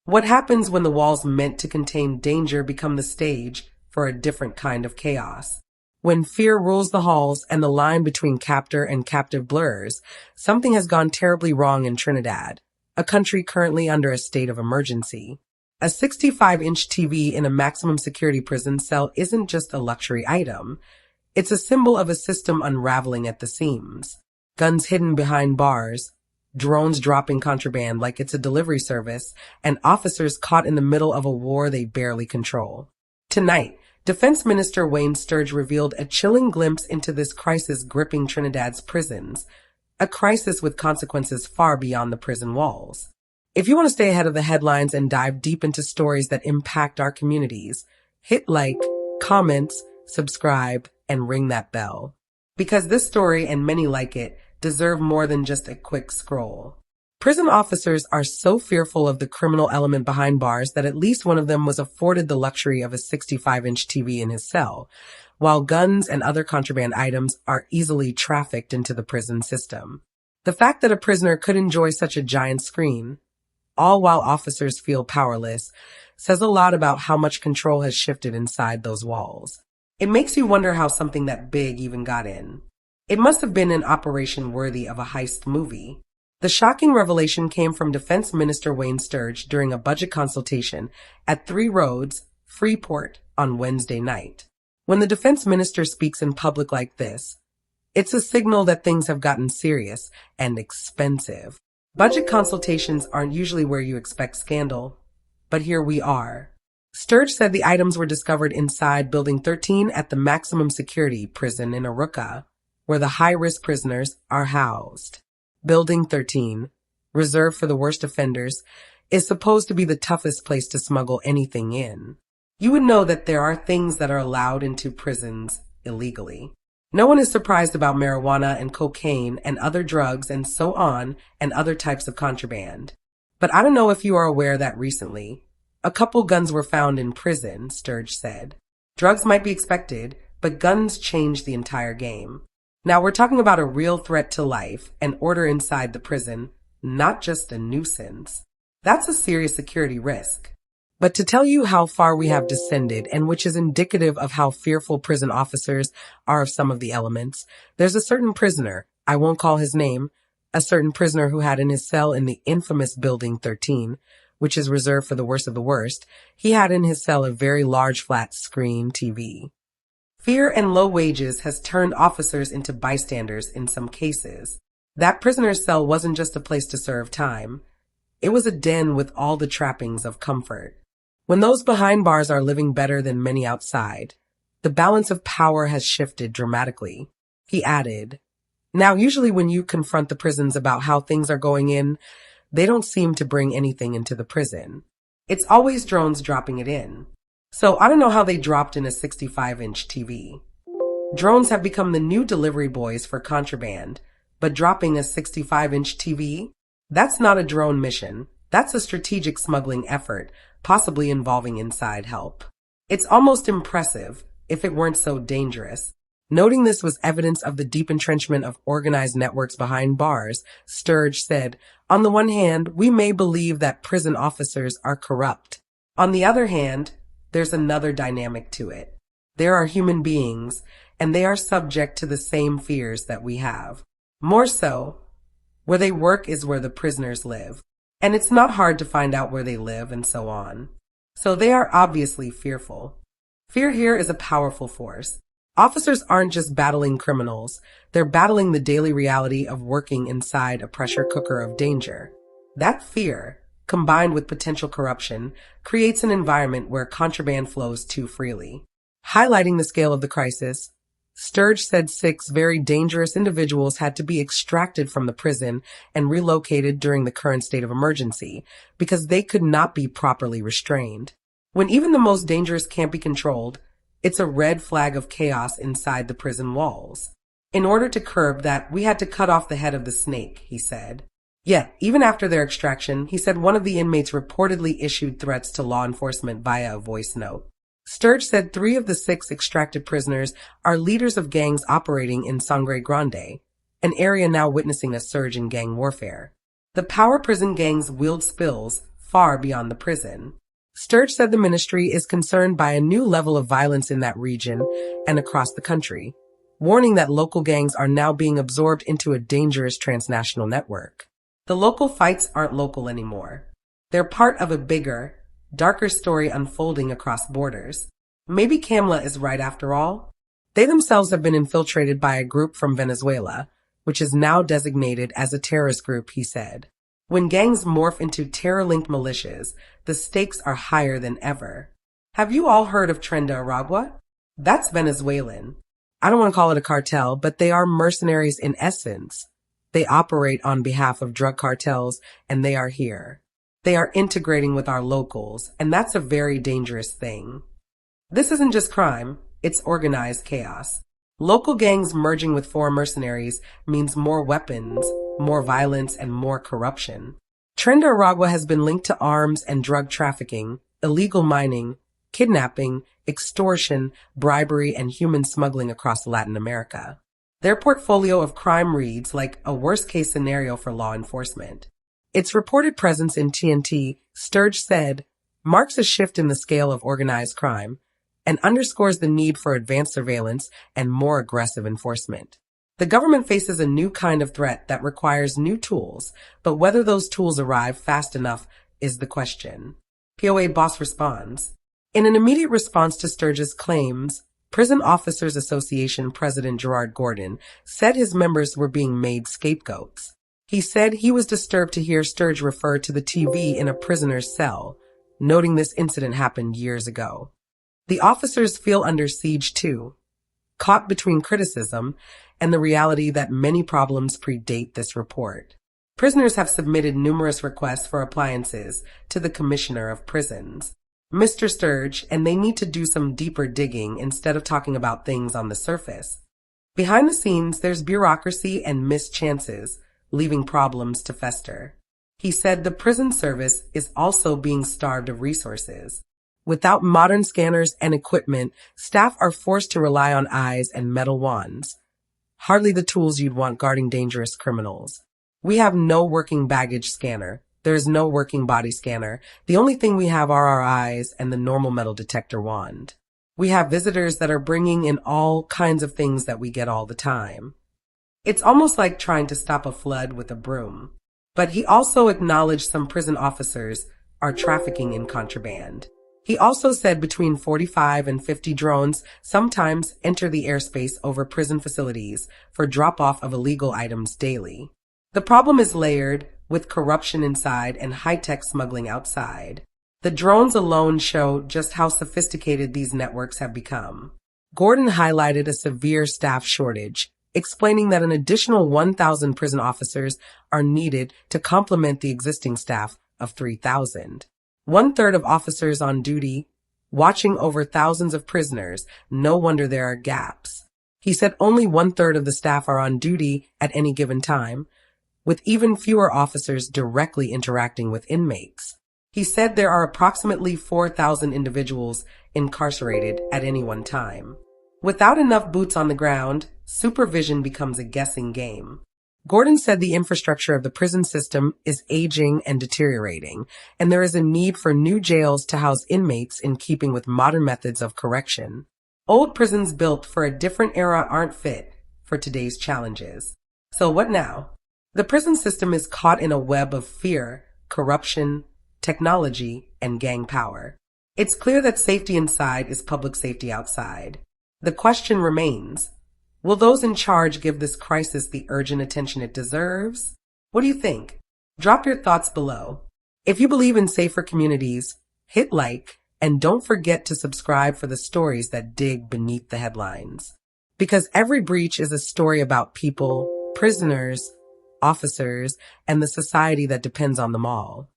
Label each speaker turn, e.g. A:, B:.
A: What happens when the walls meant to contain danger become the stage for a different kind of chaos? When fear rules the halls and the line between captor and captive blurs, something has gone terribly wrong in Trinidad, a country currently under a state of emergency. A 65-inch TV in a maximum security prison cell isn't just a luxury item. It's a symbol of a system unraveling at the seams. Guns hidden behind bars, drones dropping contraband like it's a delivery service, and officers caught in the middle of a war they barely control. Tonight, Defense Minister Wayne Sturge revealed a chilling glimpse into this crisis gripping Trinidad's prisons, a crisis with consequences far beyond the prison walls. If you want to stay ahead of the headlines and dive deep into stories that impact our communities, hit like, comment, subscribe, and ring that bell. Because this story and many like it deserve more than just a quick scroll. Prison officers are so fearful of the criminal element behind bars that at least one of them was afforded the luxury of a 65-inch TV in his cell, while guns and other contraband items are easily trafficked into the prison system. The fact that a prisoner could enjoy such a giant screen, all while officers feel powerless, says a lot about how much control has shifted inside those walls. It makes you wonder how something that big even got in. It must have been an operation worthy of a heist movie. The shocking revelation came from Defense Minister Wayne Sturge during a budget consultation at 3 Roads, Freeport, on Wednesday night. When the defense minister speaks in public like this, it's a signal that things have gotten serious and expensive. Budget consultations aren't usually where you expect scandal, but here we are. Sturge said the items were discovered inside Building 13 at the maximum security prison in Aruca, where the high-risk prisoners are housed. Building 13, reserved for the worst offenders, is supposed to be the toughest place to smuggle anything in. You would know that there are things that are allowed into prisons illegally. No one is surprised about marijuana and cocaine and other drugs and so on and other types of contraband. But I don't know if you are aware that recently, a couple guns were found in prison, Sturge said. Drugs might be expected, but guns change the entire game. Now we're talking about a real threat to life and order inside the prison, not just a nuisance. That's a serious security risk. But to tell you how far we have descended, and which is indicative of how fearful prison officers are of some of the elements, there's a certain prisoner, I won't call his name, a certain prisoner who had in his cell in the infamous Building 13, which is reserved for the worst of the worst, he had in his cell a very large flat screen TV. Fear and low wages has turned officers into bystanders in some cases. That prisoner's cell wasn't just a place to serve time. It was a den with all the trappings of comfort. When those behind bars are living better than many outside, the balance of power has shifted dramatically. He added, now usually when you confront the prisons about how things are going in, they don't seem to bring anything into the prison. It's always drones dropping it in. So I don't know how they dropped in a 65-inch TV. Drones have become the new delivery boys for contraband, but dropping a 65-inch TV? That's not a drone mission. That's a strategic smuggling effort, possibly involving inside help. It's almost impressive, if it weren't so dangerous. Noting this was evidence of the deep entrenchment of organized networks behind bars, Sturge said, on the one hand, we may believe that prison officers are corrupt. On the other hand, there's another dynamic to it. There are human beings, and they are subject to the same fears that we have. More so, where they work is where the prisoners live. And it's not hard to find out where they live and so on. So they are obviously fearful. Fear here is a powerful force. Officers aren't just battling criminals. They're battling the daily reality of working inside a pressure cooker of danger. That fear, combined with potential corruption, creates an environment where contraband flows too freely. Highlighting the scale of the crisis, Sturge said 6 very dangerous individuals had to be extracted from the prison and relocated during the current state of emergency because they could not be properly restrained. When even the most dangerous can't be controlled, it's a red flag of chaos inside the prison walls. In order to curb that, we had to cut off the head of the snake, he said. Yet, even after their extraction, he said one of the inmates reportedly issued threats to law enforcement via a voice note. Sturge said 3 of the 6 extracted prisoners are leaders of gangs operating in Sangre Grande, an area now witnessing a surge in gang warfare. The power prison gangs wield spills, far beyond the prison. Sturge said the ministry is concerned by a new level of violence in that region and across the country, warning that local gangs are now being absorbed into a dangerous transnational network. The local fights aren't local anymore. They're part of a bigger, darker story unfolding across borders. Maybe Kamla is right after all. They themselves have been infiltrated by a group from Venezuela, which is now designated as a terrorist group, he said. When gangs morph into terror-linked militias, the stakes are higher than ever. Have you all heard of Trinidad Tobago? That's Venezuelan. I don't want to call it a cartel, but they are mercenaries in essence. They operate on behalf of drug cartels, and they are here. They are integrating with our locals, and that's a very dangerous thing. This isn't just crime, it's organized chaos. Local gangs merging with foreign mercenaries means more weapons, more violence, and more corruption. Trinidad Tobago has been linked to arms and drug trafficking, illegal mining, kidnapping, extortion, bribery, and human smuggling across Latin America. Their portfolio of crime reads like a worst-case scenario for law enforcement. Its reported presence in TNT, Sturge said, marks a shift in the scale of organized crime and underscores the need for advanced surveillance and more aggressive enforcement. The government faces a new kind of threat that requires new tools, but whether those tools arrive fast enough is the question. POA boss responds. In an immediate response to Sturge's claims, Prison Officers Association President Gerard Gordon said his members were being made scapegoats. He said he was disturbed to hear Sturge refer to the TV in a prisoner's cell, noting this incident happened years ago. The officers feel under siege too, caught between criticism and the reality that many problems predate this report. Prisoners have submitted numerous requests for appliances to the Commissioner of Prisons, Mr. Sturge, and they need to do some deeper digging instead of talking about things on the surface. Behind the scenes, there's bureaucracy and missed chances, leaving problems to fester. He said the prison service is also being starved of resources. Without modern scanners and equipment, staff are forced to rely on eyes and metal wands. Hardly the tools you'd want guarding dangerous criminals. We have no working baggage scanner. There is no working body scanner. The only thing we have are our eyes and the normal metal detector wand. We have visitors that are bringing in all kinds of things that we get all the time. It's almost like trying to stop a flood with a broom. But he also acknowledged some prison officers are trafficking in contraband. He also said between 45 and 50 drones sometimes enter the airspace over prison facilities for drop-off of illegal items daily. The problem is layered, with corruption inside and high-tech smuggling outside. The drones alone show just how sophisticated these networks have become. Gordon highlighted a severe staff shortage, explaining that an additional 1,000 prison officers are needed to complement the existing staff of 3,000. 1/3 of officers on duty, watching over thousands of prisoners. No wonder there are gaps. He said only 1/3 of the staff are on duty at any given time, with even fewer officers directly interacting with inmates. He said there are approximately 4,000 individuals incarcerated at any one time. Without enough boots on the ground, supervision becomes a guessing game. Gordon said the infrastructure of the prison system is aging and deteriorating, and there is a need for new jails to house inmates in keeping with modern methods of correction. Old prisons built for a different era aren't fit for today's challenges. So what now? The prison system is caught in a web of fear, corruption, technology, and gang power. It's clear that safety inside is public safety outside. The question remains, will those in charge give this crisis the urgent attention it deserves? What do you think? Drop your thoughts below. If you believe in safer communities, hit like, and don't forget to subscribe for the stories that dig beneath the headlines. Because every breach is a story about people, prisoners, officers, and the society that depends on them all.